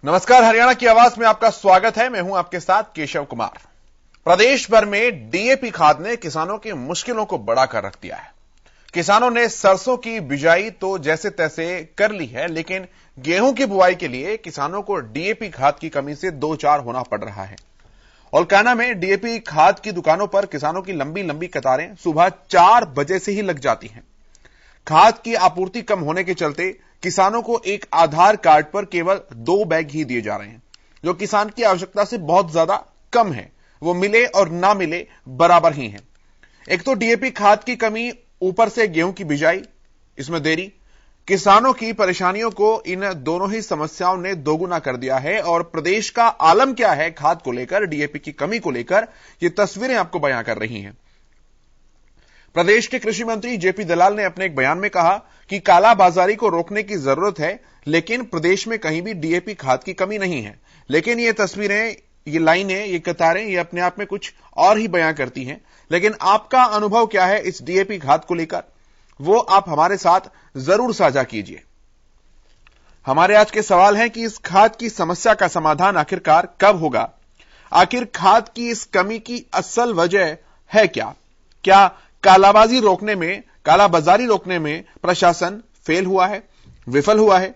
नमस्कार, हरियाणा की आवाज में आपका स्वागत है। मैं हूं आपके साथ केशव कुमार। प्रदेश भर में डीएपी खाद ने किसानों की मुश्किलों को बड़ा कर रख दिया है। किसानों ने सरसों की बिजाई तो जैसे तैसे कर ली है, लेकिन गेहूं की बुआई के लिए किसानों को डीएपी खाद की कमी से दो चार होना पड़ रहा है। उल्काना में डीएपी खाद की दुकानों पर किसानों की लंबी लंबी कतारें सुबह 4 बजे से ही लग जाती हैं। खाद की आपूर्ति कम होने के चलते किसानों को एक आधार कार्ड पर केवल 2 बैग ही दिए जा रहे हैं, जो किसान की आवश्यकता से बहुत ज्यादा कम है। वो मिले और ना मिले बराबर ही है। एक तो डीएपी खाद की कमी, ऊपर से गेहूं की बिजाई, इसमें देरी। किसानों की परेशानियों को इन दोनों ही समस्याओं ने दोगुना कर दिया है। और प्रदेश का आलम क्या है खाद को लेकर, डीएपी की कमी को लेकर, ये तस्वीरें आपको बयां कर रही हैं। प्रदेश के कृषि मंत्री जेपी दलाल ने अपने एक बयान में कहा कि कालाबाजारी को रोकने की जरूरत है, लेकिन प्रदेश में कहीं भी डीएपी खाद की कमी नहीं है। लेकिन ये तस्वीरें, ये लाइनें, ये कतारें, ये अपने आप में कुछ और ही बयां करती हैं। लेकिन आपका अनुभव क्या है इस डीएपी खाद को लेकर, वो आप हमारे साथ जरूर साझा कीजिए। हमारे आज के सवाल हैं कि इस खाद की समस्या का समाधान आखिरकार कब होगा? आखिर खाद की इस कमी की असल वजह है क्या? क्या कालाबाजारी रोकने में प्रशासन फेल हुआ है, विफल हुआ है?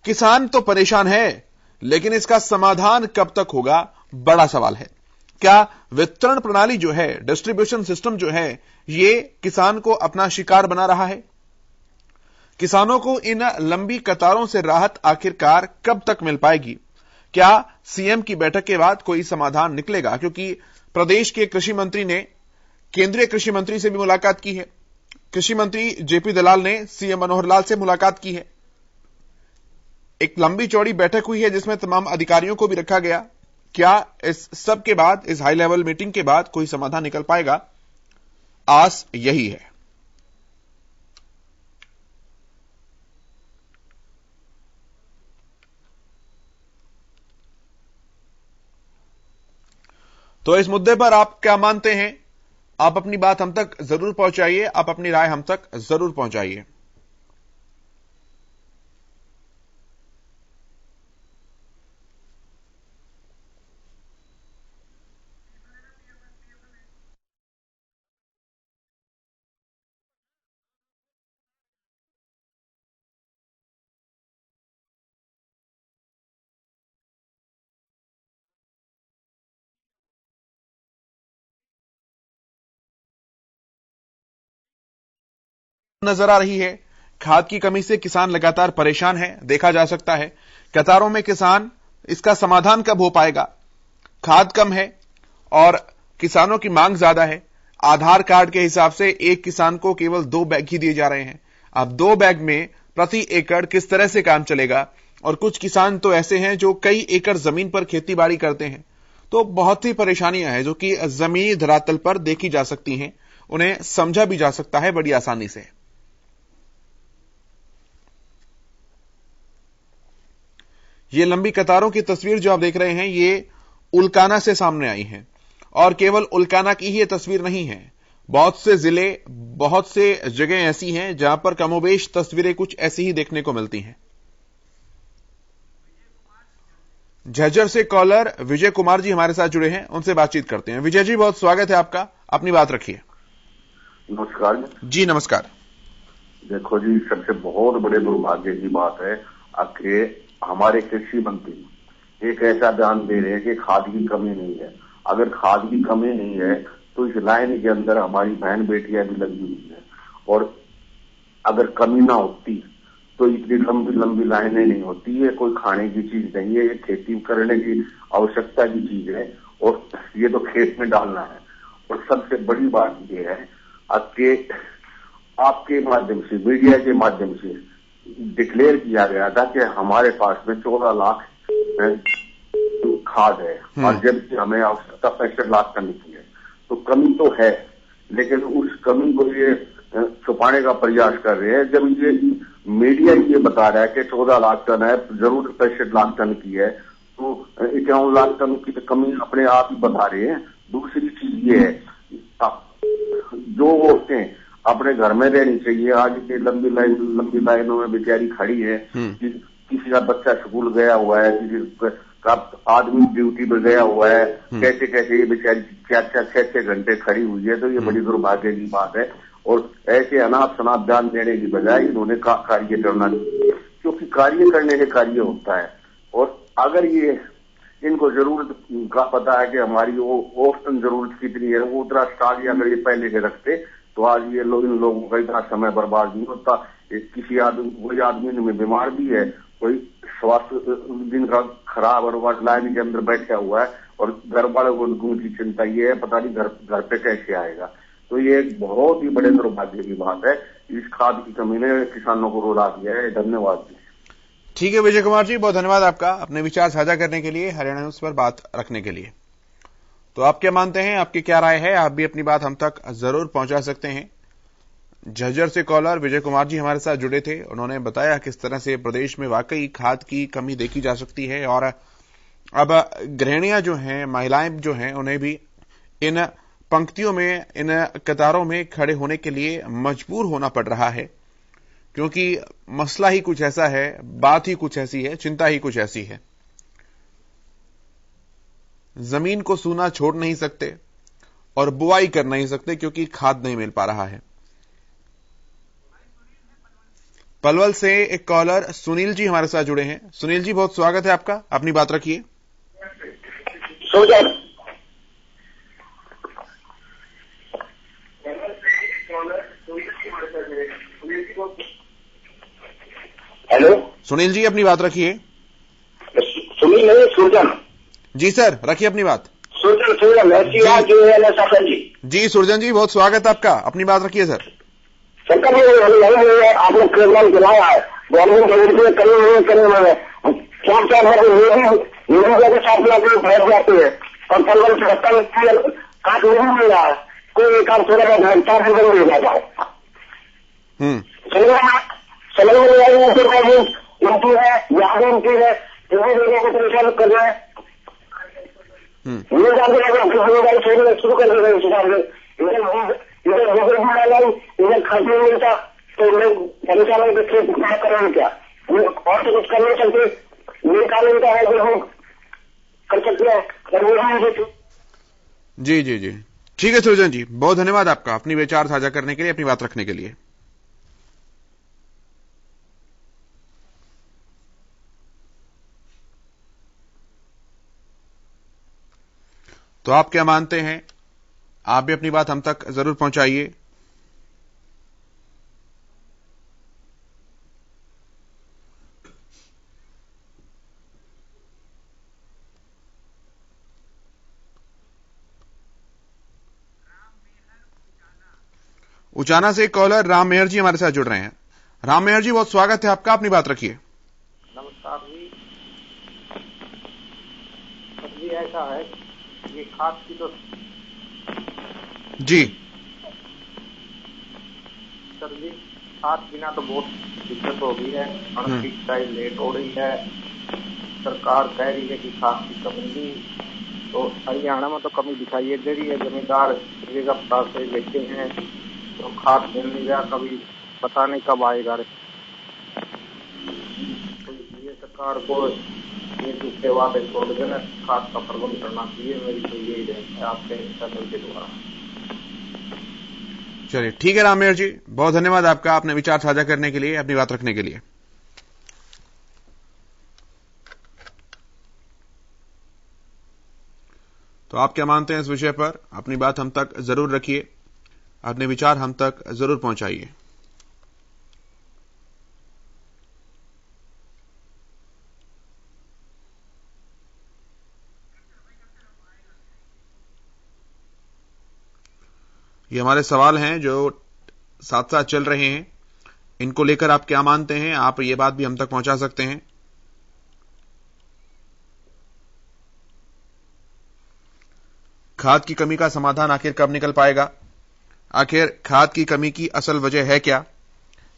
किसान तो परेशान है, लेकिन इसका समाधान कब तक होगा, बड़ा सवाल है। क्या वितरण प्रणाली जो है, डिस्ट्रीब्यूशन सिस्टम जो है, ये किसान को अपना शिकार बना रहा है? किसानों को इन लंबी कतारों से राहत आखिरकार कब तक मिल पाएगी? क्या सीएम की बैठक के बाद कोई समाधान निकलेगा? क्योंकि प्रदेश के कृषि मंत्री ने केंद्रीय कृषि मंत्री से भी मुलाकात की है। कृषि मंत्री जेपी दलाल ने सीएम मनोहर लाल से मुलाकात की है। एक लंबी चौड़ी बैठक हुई है जिसमें तमाम अधिकारियों को भी रखा गया। क्या इस सब के बाद, इस हाई लेवल मीटिंग के बाद कोई समाधान निकल पाएगा? आस यही है। तो इस मुद्दे पर आप क्या मानते हैं? आप अपनी बात हम तक जरूर पहुंचाइए, आप अपनी राय हम तक जरूर पहुंचाइए। नजर आ रही है, खाद की कमी से किसान लगातार परेशान है, देखा जा सकता है कतारों में किसान। इसका समाधान कब हो पाएगा? खाद कम है और किसानों की मांग ज्यादा है। आधार कार्ड के हिसाब से एक किसान को केवल 2 बैग ही दिए जा रहे हैं। अब 2 बैग में प्रति एकड़ किस तरह से काम चलेगा? और कुछ किसान तो ऐसे हैं जो कई एकड़ जमीन पर खेती बाड़ी करते हैं। तो बहुत ही परेशानियां हैं जो कि जमीनी धरातल पर देखी जा सकती हैं, उन्हें समझा भी जा सकता है बड़ी आसानी से। ये लंबी कतारों की तस्वीर जो आप देख रहे हैं, ये उल्काना से सामने आई है। और केवल उल्काना की ही ये तस्वीर नहीं है, बहुत से जिले, बहुत से जगह ऐसी हैं जहां पर कमोबेश तस्वीरें कुछ ऐसी ही देखने को मिलती हैं। झज्जर से कॉलर विजय कुमार जी हमारे साथ जुड़े हैं, उनसे बातचीत करते हैं। विजय जी, बहुत स्वागत है आपका, अपनी बात रखिए। नमस्कार जी। नमस्कार। देखो जी, सबसे बहुत बड़े दुर्भाग्य की बात है कि हमारे कृषि मंत्री एक ऐसा बयान दे रहे हैं कि खाद की कमी नहीं है। अगर खाद की कमी नहीं है तो इस लाइन के अंदर हमारी बहन बेटियां भी लगी हुई है, और अगर कमी ना होती तो इतनी लंबी लंबी लाइनें नहीं होती। ये कोई खाने की चीज नहीं है, ये खेती करने की आवश्यकता की चीज है, और ये तो खेत में डालना है। और सबसे बड़ी बात ये है कि आपके माध्यम से, मीडिया के माध्यम से डिक्लेयर किया गया था कि हमारे पास में 14 लाख खाद है, और जबकि हमें आवश्यकता 65 लाख टन की है। तो कमी तो है, लेकिन उस कमी को ये छुपाने का प्रयास कर रहे हैं। जब ये मीडिया ये बता रहा है कि 14 लाख टन है, जरूर 65 लाख टन की है, तो 51 लाख टन की तो कमी अपने आप ही बता रहे हैं। दूसरी चीज ये है, जो औरतें अपने घर में रहनी चाहिए, आज की लंबी लाइनों में बेचारी खड़ी है किसी का बच्चा स्कूल गया हुआ है, किसी का आदमी ड्यूटी पर गया हुआ है, कैसे कैसे ये बेचारी 4-6 घंटे खड़ी हुई है। तो ये बड़ी दुर्भाग्य की बात है। और ऐसे अनाप शनाप दान देने की बजाय इन्होंने कार्य करना, क्योंकि कार्य करने से कार्य होता है। और अगर ये इनको जरूरत का पता है कि हमारी वो औसतन जरूरत कितनी है, वो उतना स्टाक अगर ये पहले से रखते तो आज ये लोग इन लोगों का इतना समय बर्बाद नहीं होता। किसी आदमी, कोई आदमी में बीमार भी है, कोई स्वास्थ्य जिनका खराब और लाइन के अंदर बैठा हुआ है और घर वालों को उनकी चिंता ये है पता नहीं घर पे कैसे आएगा। तो ये एक बहुत ही बड़े दुर्भाग्य की बात है। इस खाद की कमी ने किसानों को रुला दिया है। धन्यवाद जी। ठीक है विजय कुमार जी, बहुत धन्यवाद आपका अपने विचार साझा करने के लिए, हरियाणा न्यूज पर बात रखने के लिए। तो आप क्या मानते हैं, आपकी क्या राय है? आप भी अपनी बात हम तक जरूर पहुंचा सकते हैं। झज्जर से कॉलर विजय कुमार जी हमारे साथ जुड़े थे। उन्होंने बताया किस तरह से प्रदेश में वाकई खाद की कमी देखी जा सकती है और अब गृहिणियां जो हैं, महिलाएं जो हैं, उन्हें भी इन पंक्तियों में, इन कतारों में खड़े होने के लिए मजबूर होना पड़ रहा है, क्योंकि मसला ही कुछ ऐसा है, बात ही कुछ ऐसी है, चिंता ही कुछ ऐसी है। जमीन को सूना छोड़ नहीं सकते और बुआई कर नहीं सकते क्योंकि खाद नहीं मिल पा रहा है। पलवल से एक कॉलर सुनील जी हमारे साथ जुड़े हैं। सुनील जी, बहुत स्वागत है आपका, अपनी बात रखिए। हेलो सुनील जी, अपनी बात रखिए। सुनील नहीं, सुरजन जी सर, रखिए अपनी बात। सुरजन ऐसी बात जो है ना शासन जी सुरजन जी, बहुत स्वागत है आपका, अपनी बात रखिए सर। सरकार ने आप लोग प्रोग्राम चलाया है, गवर्नमेंट करे हुए 4-4 के साथ बैठ जाते हैं और पलवल से काट नहीं मिल रहा है, कोई एक आध थोड़ा बहुत 4 रुपये मिल जाता है। समझ में नहीं आई उनकी है या उनकी है, परेशान कर रहे हैं। शुरू कर रहे हैं, इधर खर्च नहीं मिलता तो लोग परेशान करेंगे क्या? और तो कुछ कर नहीं सकते, ये काम मिलता है जो हम कर सकते हैं। जी जी जी, ठीक है सुरजन जी, बहुत धन्यवाद आपका अपनी विचार साझा करने के लिए, अपनी बात रखने के लिए। तो आप क्या मानते हैं? आप भी अपनी बात हम तक जरूर पहुंचाइए। उचाना से कॉलर राम मेहर जी हमारे साथ जुड़ रहे हैं। राम मेहर जी, बहुत स्वागत है आपका, अपनी बात रखिए। नमस्कार जी। जी ऐसा है, ये खाद की तो जी सर जी, खाद बिना तो बहुत दिक्कत हो गई है, अनफिक्स टाइम लेट हो रही है। सरकार कह रही है कि खाद की कमी नहीं, तो हरियाणा में तो कमी दिखाई दे रही है। जमींदार जगह से लेते हैं तो खाद मिल नहीं रहा, कभी पता नहीं कब आएगा। तो इसलिए सरकार को ये दूसरे वादे छोड़ देना, खाद का प्रबंध करना चाहिए। मेरी तो यही है आपके चैनल के द्वारा। चलिए ठीक है राम मेहर जी, बहुत धन्यवाद आपका अपने विचार साझा करने के लिए, अपनी बात रखने के लिए। तो आप क्या मानते हैं इस विषय पर? अपनी बात हम तक जरूर रखिए, अपने विचार हम तक जरूर पहुंचाइए। ये हमारे सवाल हैं जो साथ साथ चल रहे हैं, इनको लेकर आप क्या मानते हैं? आप ये बात भी हम तक पहुंचा सकते हैं। खाद की कमी का समाधान आखिर कब निकल पाएगा? आखिर खाद की कमी की असल वजह है क्या?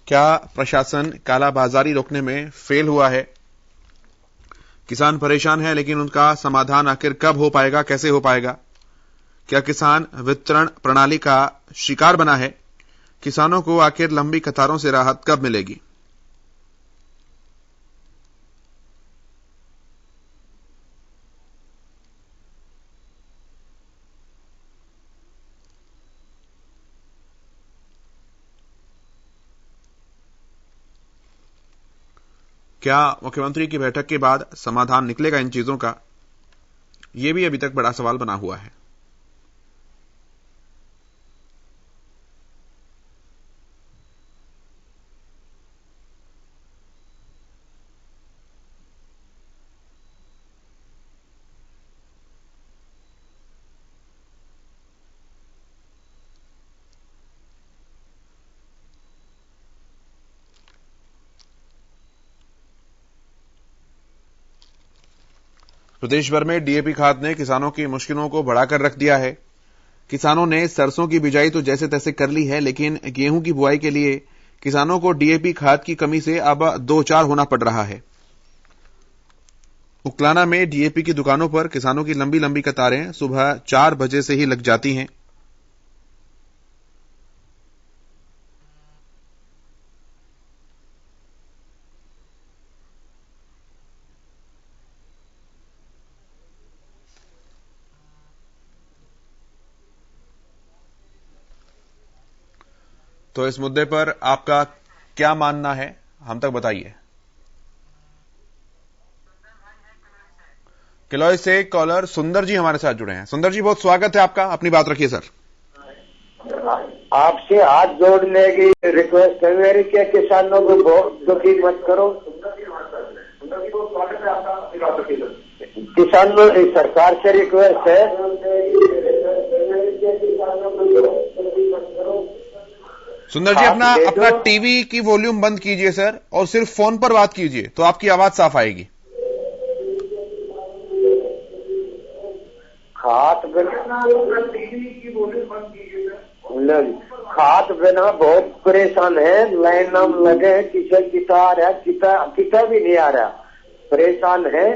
क्या प्रशासन कालाबाजारी रोकने में फेल हुआ है? किसान परेशान है, लेकिन उनका समाधान आखिर कब हो पाएगा, कैसे हो पाएगा? क्या किसान वितरण प्रणाली का शिकार बना है? किसानों को आखिर लंबी कतारों से राहत कब मिलेगी? क्या मुख्यमंत्री की बैठक के बाद समाधान निकलेगा इन चीजों का? यह भी अभी तक बड़ा सवाल बना हुआ है। प्रदेश भर में डीएपी खाद ने किसानों की मुश्किलों को बढ़ाकर रख दिया है। किसानों ने सरसों की बिजाई तो जैसे तैसे कर ली है, लेकिन गेहूं की बुआई के लिए किसानों को डीएपी खाद की कमी से अब दो चार होना पड़ रहा है। उकलाना में डीएपी की दुकानों पर किसानों की लंबी लंबी कतारें सुबह 4 बजे से ही लग जाती हैं। तो इस मुद्दे पर आपका क्या मानना है, हम तक बताइए। किलोई से कॉलर सुंदर जी हमारे साथ जुड़े हैं। सुंदर जी, बहुत स्वागत है आपका, अपनी बात रखिए सर। आपसे हाथ जोड़ने की रिक्वेस्ट है मेरी कि किसानों को बहुत दुखी मत करो। किसानों सरकार से रिक्वेस्ट है। सुंदर जी, अपना टीवी की वॉल्यूम बंद कीजिए सर, और सिर्फ फोन पर बात कीजिए तो आपकी आवाज साफ आएगी। खाद बिना बहुत परेशान है। लाइन नाम लगे, किसे किता आ रहा, किता भी नहीं आ रहा, परेशान है।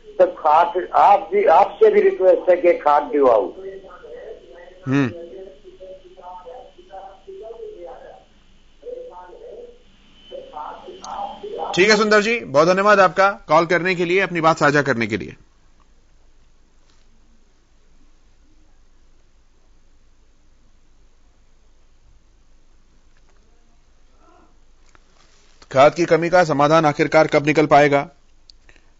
तो खाद आपसे भी रिक्वेस्ट है कि खाद दिवाओ। ठीक है सुंदर जी, बहुत धन्यवाद आपका कॉल करने के लिए, अपनी बात साझा करने के लिए। खाद की कमी का समाधान आखिरकार कब निकल पाएगा?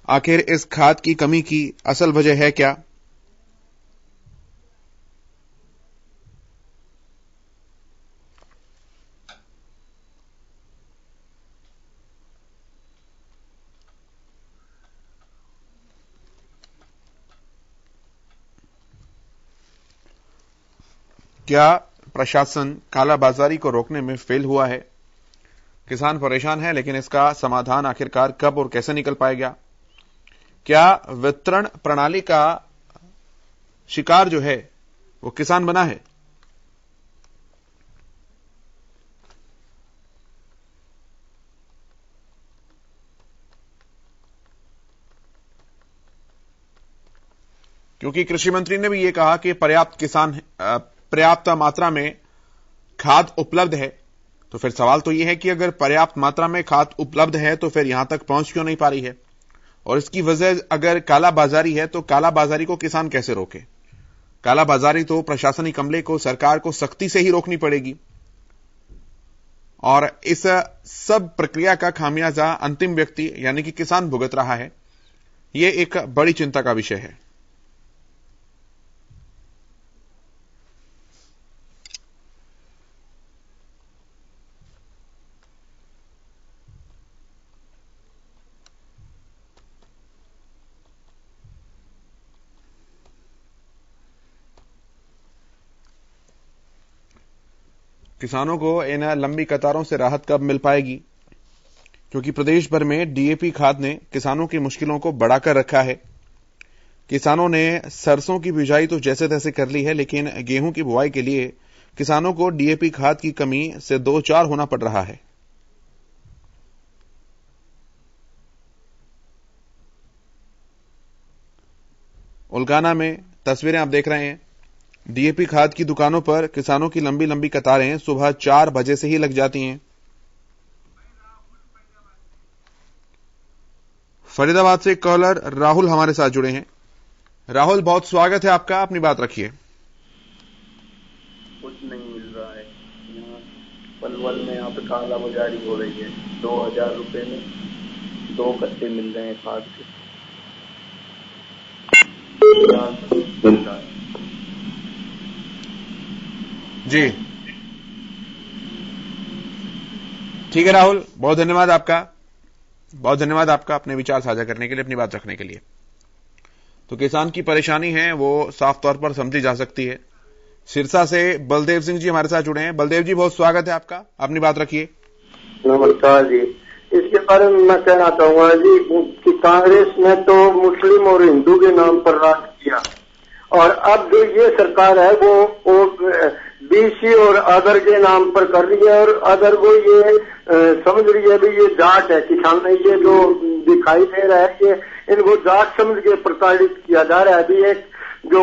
आखिर इस खाद की कमी की असल वजह है क्या? क्या प्रशासन कालाबाजारी को रोकने में फेल हुआ है? किसान परेशान है, लेकिन इसका समाधान आखिरकार कब और कैसे निकल पाएगा? क्या वितरण प्रणाली का शिकार जो है वो किसान बना है? क्योंकि कृषि मंत्री ने भी ये कहा कि पर्याप्त मात्रा में खाद उपलब्ध है, तो फिर सवाल तो यह है कि अगर पर्याप्त मात्रा में खाद उपलब्ध है तो फिर यहां तक पहुंच क्यों नहीं पा रही है? और इसकी वजह अगर कालाबाजारी है तो कालाबाजारी को किसान कैसे रोके? कालाबाजारी तो प्रशासनिक अमले को, सरकार को सख्ती से ही रोकनी पड़ेगी, और इस सब प्रक्रिया का खामियाजा अंतिम व्यक्ति यानी कि किसान भुगत रहा है। यह एक बड़ी चिंता का विषय है। किसानों को इन लंबी कतारों से राहत कब मिल पाएगी? क्योंकि प्रदेश भर में डीएपी खाद ने किसानों की मुश्किलों को बढ़ाकर रखा है। किसानों ने सरसों की बिजाई तो जैसे तैसे कर ली है, लेकिन गेहूं की बुआई के लिए किसानों को डीएपी खाद की कमी से दो चार होना पड़ रहा है। उलगाना में तस्वीरें आप देख रहे हैं। डीएपी खाद की दुकानों पर किसानों की लंबी लंबी कतारें सुबह 4 बजे से ही लग जाती हैं। फरीदाबाद से कॉलर राहुल हमारे साथ जुड़े हैं। राहुल, बहुत स्वागत है आपका, अपनी बात रखिए। कुछ नहीं मिल रहा है यहाँ पलवल में। यहाँ पे काला बाजारी हो रही है। 2000 रुपए में 2 कट्टे मिल रहे हैं खाद के। जी ठीक है राहुल, बहुत धन्यवाद आपका, बहुत धन्यवाद आपका अपने विचार साझा करने के लिए, अपनी बात रखने के लिए। तो किसान की परेशानी है वो साफ तौर पर समझी जा सकती है। सिरसा से बलदेव सिंह जी हमारे साथ जुड़े हैं। बलदेव जी बहुत स्वागत है आपका, अपनी बात रखिए। नमस्कार जी। इसके बारे में मैं कहना चाहूंगा जी कि कांग्रेस ने तो मुस्लिम और हिंदू के नाम पर राज किया, और अब जो ये सरकार है वो बीसी और अदर के नाम पर कर रही है, और अदर को ये समझ रही है भी ये जाट है। किसान ये जो दिखाई दे रहा है ये इनको जाट समझ के प्रताड़ित किया जा रहा है। अभी एक जो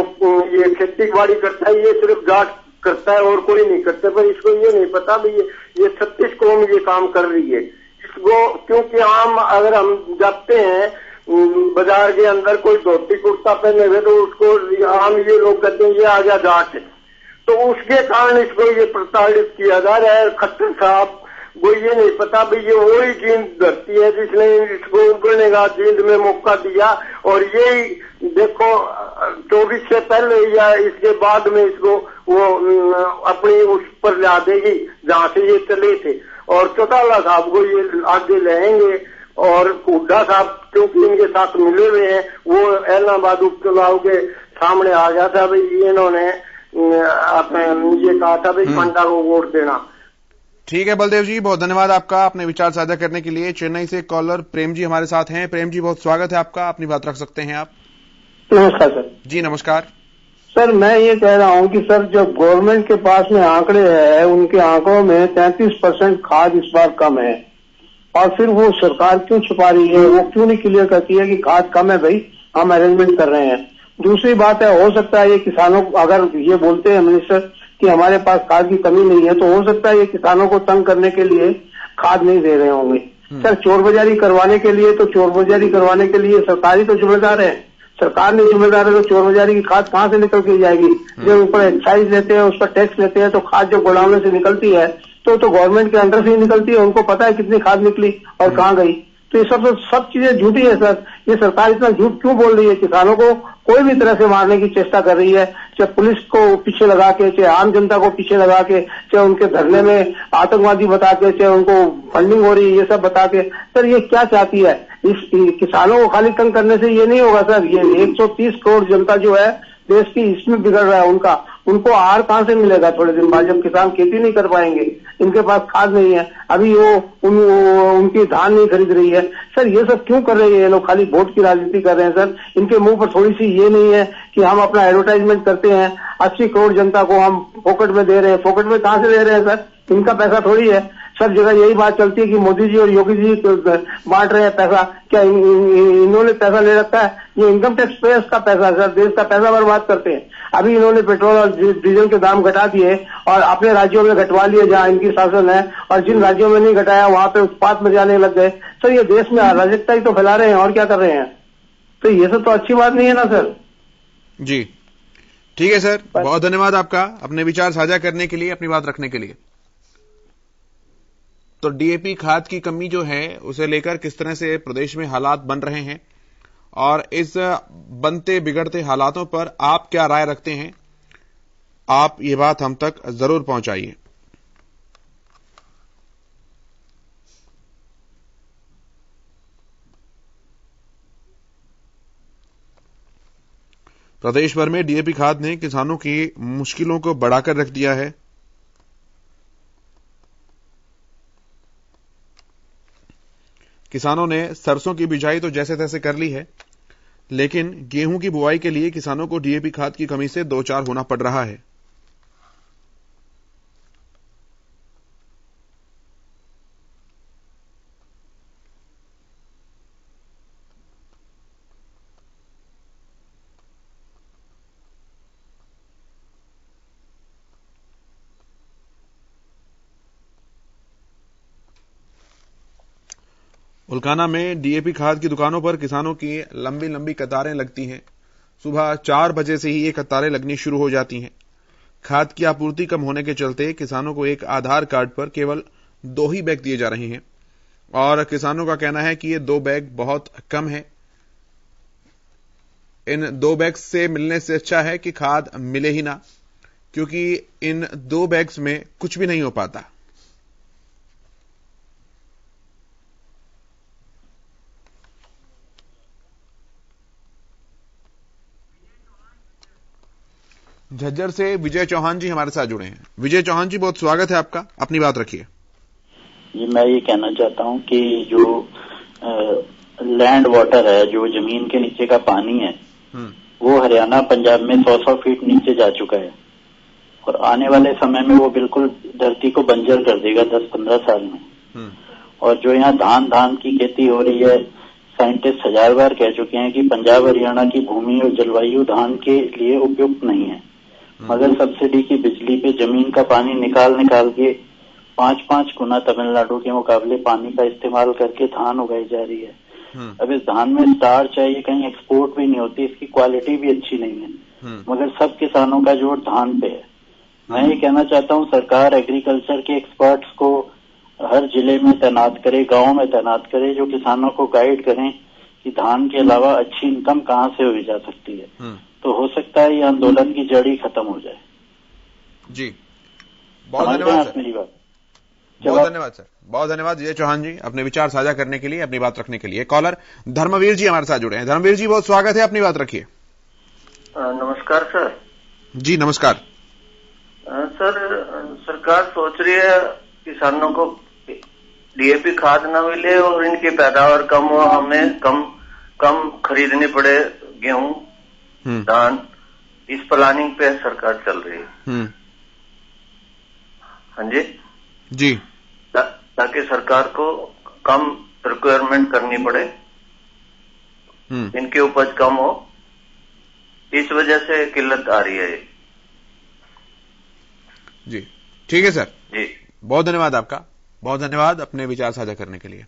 ये खेती बाड़ी करता है ये सिर्फ जाट करता है और कोई नहीं करता, पर इसको ये नहीं पता भी ये 36 कौम ये काम कर रही है इसको। क्योंकि आम अगर हम जाते हैं बाजार के अंदर कोई धोती कुर्ता पहने हुए तो उसको आम ये लोग कहते हैं ये आ गया जाट है, तो उसके कारण इसको ये प्रताड़ित किया जा रहा है। खट्टर साहब वो ये नहीं पता भी ये वही जींद धरती है जिसने इसको उगने का जींद में मौका दिया, और यही देखो 24 से पहले या इसके बाद में इसको वो अपनी उस पर ला देगी जहां से ये चले थे, और चौटाला साहब को ये आगे लेंगे। और हुड्डा साहब क्योंकि इनके साथ मिले हुए हैं, वो इलाहाबाद उपचुनाव के सामने आ गया था भाई इन्होंने अपने ये कहा था भाई पंडा को वोट देना। ठीक है बलदेव जी, बहुत धन्यवाद आपका अपने विचार साझा करने के लिए। चेन्नई से कॉलर प्रेम जी हमारे साथ हैं। प्रेम जी बहुत स्वागत है आपका, अपनी बात रख सकते हैं आप। नमस्कार सर। जी नमस्कार सर, मैं ये कह रहा हूँ कि सर जो गवर्नमेंट के पास में आंकड़े हैं उनके आंकड़ों में 33% खाद इस बार कम है, और फिर वो सरकार क्यों छुपा रही है? वो क्यों नहीं क्लियर करती है कि खाद कम है भाई, हम अरेंजमेंट कर रहे हैं। दूसरी बात है, हो सकता है ये किसानों को अगर ये बोलते हैं मिनिस्टर कि हमारे पास खाद की कमी नहीं है, तो हो सकता है ये किसानों को तंग करने के लिए खाद नहीं दे रहे होंगे। सर चोर बाजारी करवाने के लिए तो चोर बाजारी करवाने के लिए सरकार ही तो जिम्मेदार है। सरकार नहीं जिम्मेदार है तो चोर बाजारी की खाद कहाँ से निकल के जाएगी? जो ऊपर एक्साइज लेते हैं उस पर टैक्स लेते हैं, तो खाद जो गोडाउन से निकलती है तो गवर्नमेंट के अंडर से ही निकलती है। उनको पता है कितनी खाद निकली और कहाँ गई। तो ये सब चीजें झूठी है सर। ये सरकार इतना झूठ क्यों बोल रही है? किसानों को कोई भी तरह से मारने की चेष्टा कर रही है, चाहे पुलिस को पीछे लगा के, चाहे आम जनता को पीछे लगा के, चाहे उनके धरने में आतंकवादी बता के, चाहे उनको फंडिंग हो रही है ये सब बता के। सर ये क्या चाहती है? इस किसानों को खाली तंग करने से ये नहीं होगा सर। ये 130 करोड़ जनता जो है देश की इसमें बिगड़ रहा है उनको आहार कहाँ से मिलेगा थोड़े दिन बाद जब किसान खेती नहीं कर पाएंगे? इनके पास खाद नहीं है, अभी वो उनकी धान नहीं खरीद रही है। सर ये सब क्यों कर रही है ये लोग? खाली वोट की राजनीति कर रहे हैं सर। इनके मुंह पर थोड़ी सी ये नहीं है कि हम अपना एडवर्टाइजमेंट करते हैं, 80 करोड़ जनता को हम फोकट में दे रहे हैं। फोकट में कहाँ से दे रहे हैं सर? इनका पैसा थोड़ी है। सब जगह यही बात चलती है कि मोदी जी और योगी जी बांट रहे हैं पैसा। क्या इन्होंने पैसा ले रखा है? ये इनकम टैक्स पेयर्स का पैसा है सर, देश का पैसा बर्बाद करते हैं। अभी इन्होंने पेट्रोल और डीजल के दाम घटा दिए और अपने राज्यों में घटवा लिए जहां इनकी शासन है, और जिन राज्यों में नहीं घटाया वहां पे उत्पात में जाने लग गए। सर ये देश में अराजकता ही तो फैला रहे हैं, और क्या कर रहे हैं? तो ये सब तो अच्छी बात नहीं है ना सर। जी ठीक है सर, बहुत धन्यवाद आपका अपने विचार साझा करने के लिए, अपनी बात रखने के लिए। तो डीएपी खाद की कमी जो है उसे लेकर किस तरह से प्रदेश में हालात बन रहे हैं और इस बनते बिगड़ते हालातों पर आप क्या राय रखते हैं, आप ये बात हम तक जरूर पहुंचाइए। प्रदेश भर में डीएपी खाद ने किसानों की मुश्किलों को बढ़ाकर रख दिया है। किसानों ने सरसों की बिजाई तो जैसे तैसे कर ली है, लेकिन गेहूं की बुआई के लिए किसानों को डीएपी खाद की कमी से दो चार होना पड़ रहा है। उल्काना में डीएपी खाद की दुकानों पर किसानों की लंबी लंबी कतारें लगती हैं। सुबह 4 बजे से ही ये कतारें लगनी शुरू हो जाती हैं। खाद की आपूर्ति कम होने के चलते किसानों को एक आधार कार्ड पर केवल 2 ही बैग दिए जा रहे हैं। और किसानों का कहना है कि ये 2 बैग बहुत कम है। इन 2 बैग से मिलने से अच्छा है कि खाद मिले ही ना, क्योंकि इन 2 बैग्स में कुछ भी नहीं हो पाता। झज्जर से विजय चौहान जी हमारे साथ जुड़े हैं। विजय चौहान जी, बहुत स्वागत है आपका, अपनी बात रखिए। जी, मैं ये कहना चाहता हूँ कि जो लैंड वाटर है, जो जमीन के नीचे का पानी है, वो हरियाणा पंजाब में 100 फीट नीचे जा चुका है और आने वाले समय में वो बिल्कुल धरती को बंजर कर देगा 10-15 साल में। और जो यहाँ धान की खेती हो रही है, साइंटिस्ट 1000 बार कह चुके हैं कि पंजाब हरियाणा की भूमि और जलवायु धान के लिए उपयुक्त नहीं है, मगर सब्सिडी की बिजली पे जमीन का पानी निकाल के 5-5 गुना तमिलनाडु के मुकाबले पानी का इस्तेमाल करके धान उगाई जा रही है। अब इस धान में स्टार्च है, ये कहीं एक्सपोर्ट भी नहीं होती, इसकी क्वालिटी भी अच्छी नहीं है, मगर सब किसानों का जोर धान पे है। मैं ये कहना चाहता हूँ सरकार एग्रीकल्चर के एक्सपर्ट्स को हर जिले में तैनात करे, गांव में तैनात करे, जो किसानों को गाइड करें कि धान के अलावा अच्छी इनकम कहाँ से हुई जा सकती है। तो हो सकता है ये आंदोलन की जड़ ही खत्म हो जाए। जी, बहुत धन्यवाद सर। मेरी बात बहुत धन्यवाद सर, बहुत धन्यवाद विजय चौहान जी, अपने विचार साझा करने के लिए, अपनी बात रखने के लिए। कॉलर धर्मवीर जी हमारे साथ जुड़े हैं। धर्मवीर जी, बहुत स्वागत है, अपनी बात रखिए। नमस्कार सर। जी नमस्कार सर, सरकार सोच रही है किसानों को डीएपी खाद न मिले और इनकी पैदावार कम हो, हमें कम खरीदने पड़े गेहूं, धान। इस प्लानिंग पे सरकार चल रही है। हाँ जी, ताकि सरकार को कम रिक्वायरमेंट करनी पड़े, इनकी उपज कम हो, इस वजह से किल्लत आ रही है। जी ठीक है सर, जी बहुत धन्यवाद आपका, बहुत धन्यवाद अपने विचार साझा करने के लिए।